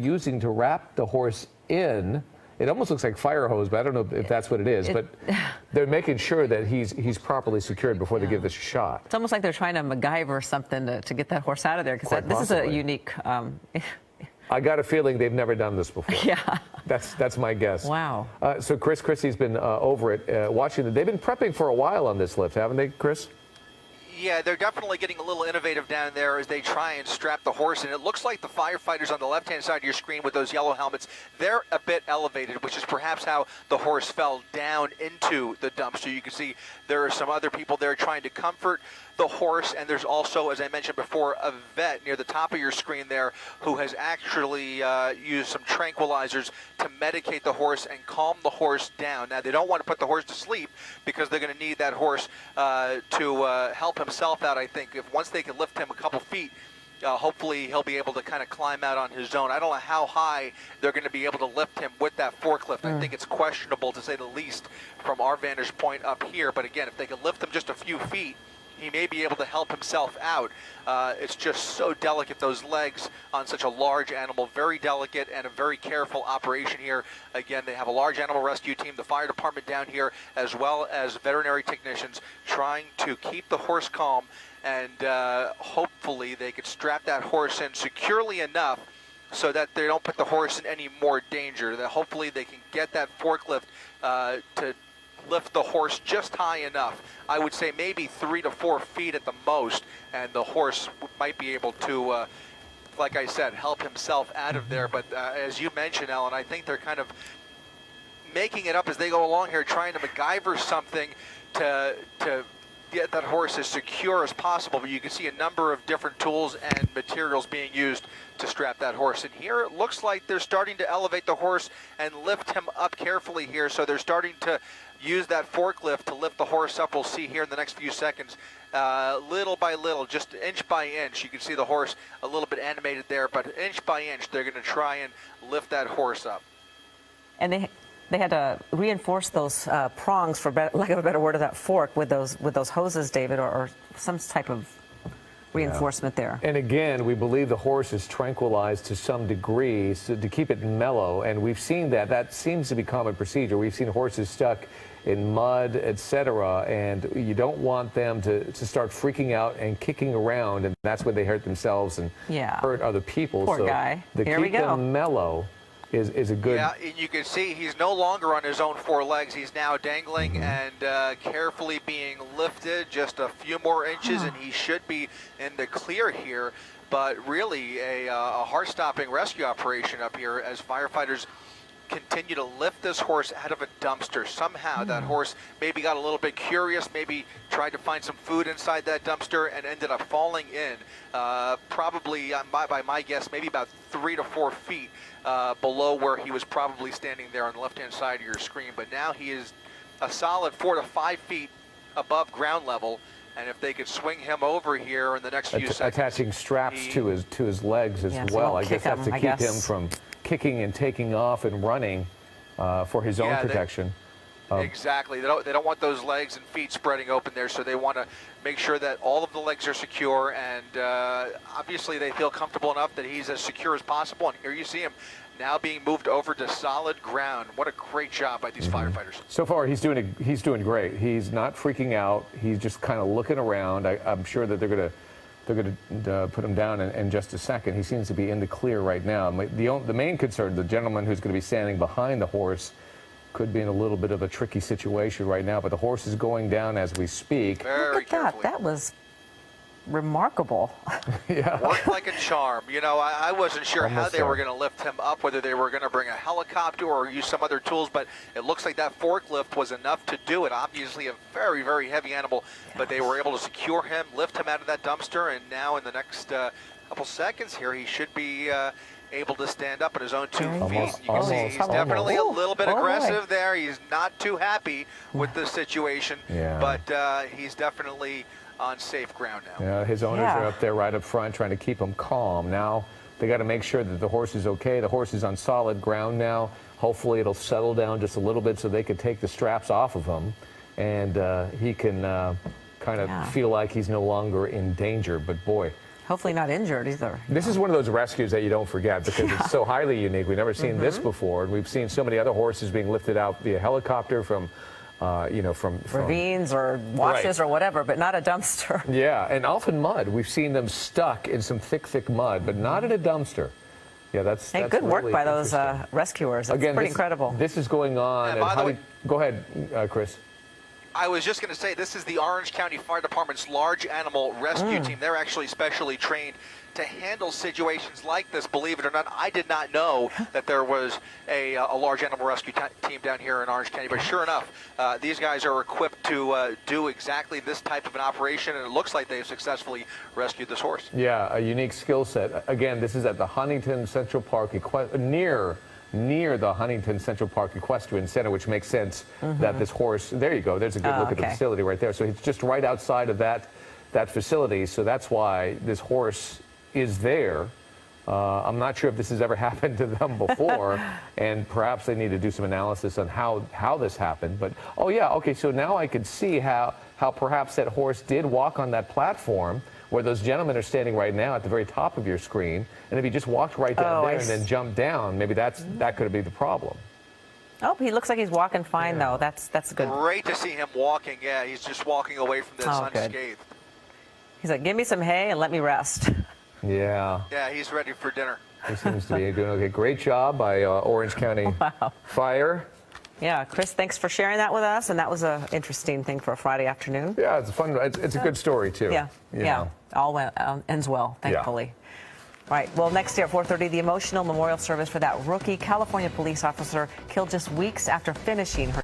using to wrap the horse in. It almost looks like fire hose, but I don't know if that's what it is. But they're making sure that he's properly secured before they give this a shot. It's almost like they're trying to MacGyver something to get that horse out of there, because this is a unique. I got a feeling they've never done this before. Yeah. That's my guess. Wow. So Chrissy's been over it, watching it. They've been prepping for a while on this lift, haven't they, Chris? Yeah, they're definitely getting a little innovative down there as they try and strap the horse in. It looks like the firefighters on the left-hand side of your screen with those yellow helmets, they're a bit elevated, which is perhaps how the horse fell down into the dumpster. You can see there are some other people there trying to comfort the horse, and there's also, as I mentioned before, a vet near the top of your screen there who has actually used some tranquilizers to medicate the horse and calm the horse down. Now, they don't want to put the horse to sleep because they're going to need that horse to help himself out, I think. Once they can lift him a couple feet, hopefully he'll be able to kind of climb out on his own. I don't know how high they're going to be able to lift him with that forklift. I think it's questionable, to say the least, from our vantage point up here. But again, if they can lift him just a few feet, he may be able to help himself out. It's just so delicate, those legs on such a large animal, very delicate and a very careful operation here. Again, they have a large animal rescue team, the fire department down here, as well as veterinary technicians trying to keep the horse calm, and hopefully they could strap that horse in securely enough so that they don't put the horse in any more danger. That hopefully they can get that forklift to lift the horse just high enough. I would say maybe 3 to 4 feet at the most, and the horse might be able to, like I said, help himself out of there. But as you mentioned, Ellen, I think they're kind of making it up as they go along here, trying to MacGyver something to get that horse as secure as possible. But you can see a number of different tools and materials being used to strap that horse. And here it looks like they're starting to elevate the horse and lift him up carefully here. So they're starting to use that forklift to lift the horse up. We'll see here in the next few seconds, little by little, just inch by inch. You can see the horse a little bit animated there, but inch by inch, they're going to try and lift that horse up. And they had to reinforce those prongs, for lack of a better word, of that fork with those hoses, David, or some type of reinforcement there. And again, we believe the horse is tranquilized to some degree to keep it mellow, and we've seen that seems to be common procedure. We've seen horses stuck in mud, etc., and you don't want them to start freaking out and kicking around, and that's when they hurt themselves and hurt other people. Poor guy. Here we go. Keep them mellow is a good... Yeah, and you can see he's no longer on his own 4 legs. He's now dangling and carefully being lifted just a few more inches, and he should be in the clear here. But really a heart-stopping rescue operation up here as firefighters continue to lift this horse out of a dumpster. Somehow that horse maybe got a little bit curious, maybe tried to find some food inside that dumpster and ended up falling in, probably, by my guess, maybe about 3 to 4 feet below where he was probably standing there on the left-hand side of your screen. But now he is a solid 4 to 5 feet above ground level, and if they could swing him over here in the next few seconds, attaching straps to his legs as well. I guess that's to keep him from kicking and taking off and running for his own protection. Exactly. They don't want those legs and feet spreading open there, so they want to make sure that all of the legs are secure, and obviously they feel comfortable enough that he's as secure as possible. And here you see him now being moved over to solid ground. What a great job by these firefighters. So far, he's doing great. He's not freaking out. He's just kind of looking around. I'm sure that they're going to put him down in just a second. He seems to be in the clear right now. The main concern, the gentleman who's going to be standing behind the horse, could be in a little bit of a tricky situation right now, but the horse is going down as we speak. Look at that. That was remarkable. Worked like a charm. You know, I wasn't sure how they were going to lift him up, whether they were going to bring a helicopter or use some other tools, but it looks like that forklift was enough to do it. Obviously a very, very heavy animal, but they were able to secure him, lift him out of that dumpster, and now in the next couple seconds here, he should be able to stand up on his own 2 feet. You can see he's definitely a little bit aggressive there. He's not too happy with the situation, but he's definitely on safe ground now. Yeah, his owners are up there right up front trying to keep him calm. Now they got to make sure that the horse is okay. The horse is on solid ground now. Hopefully it'll settle down just a little bit so they can take the straps off of him, and he can kind of feel like he's no longer in danger. But boy, Hopefully not injured either. This is one of those rescues that you don't forget because it's so highly unique. We've never seen this before, and we've seen so many other horses being lifted out via helicopter from Ravines or washes or whatever, but not a dumpster. Yeah, and often mud. We've seen them stuck in some thick mud, but not in a dumpster. Yeah, that's good work really by those interesting. rescuers. That's pretty incredible. This is going on. And by the way, go ahead, Chris. I was just going to say, this is the Orange County Fire Department's large animal rescue team. They're actually specially trained to handle situations like this. Believe it or not, I did not know that there was a large animal rescue team down here in Orange County. But sure enough, these guys are equipped to do exactly this type of an operation, and it looks like they've successfully rescued this horse. Yeah, a unique skill set. Again, this is at the Huntington Central Park, near the Huntington Central Park Equestrian Center, which makes sense that this horse, there you go, there's a good look at the facility right there. So it's just right outside of that facility, so that's why this horse is there. I'm not sure if this has ever happened to them before, and perhaps they need to do some analysis on how this happened. But, oh yeah, okay, so now I could see how perhaps that horse did walk on that platform where those gentlemen are standing right now at the very top of your screen, and if he just walked right down there and then jumped down, maybe that could be the problem. Oh, he looks like he's walking fine, though. That's good. Great to see him walking. Yeah, he's just walking away from this unscathed. Good. He's like, give me some hay and let me rest. Yeah. Yeah, he's ready for dinner. He seems to be doing okay. Great job by Orange County Fire. Yeah, Chris, thanks for sharing that with us, and that was an interesting thing for a Friday afternoon. Yeah, it's fun. It's a good story too. Yeah, all ends well, thankfully. Right, well, next year at 4:30, the emotional memorial service for that rookie California police officer killed just weeks after finishing her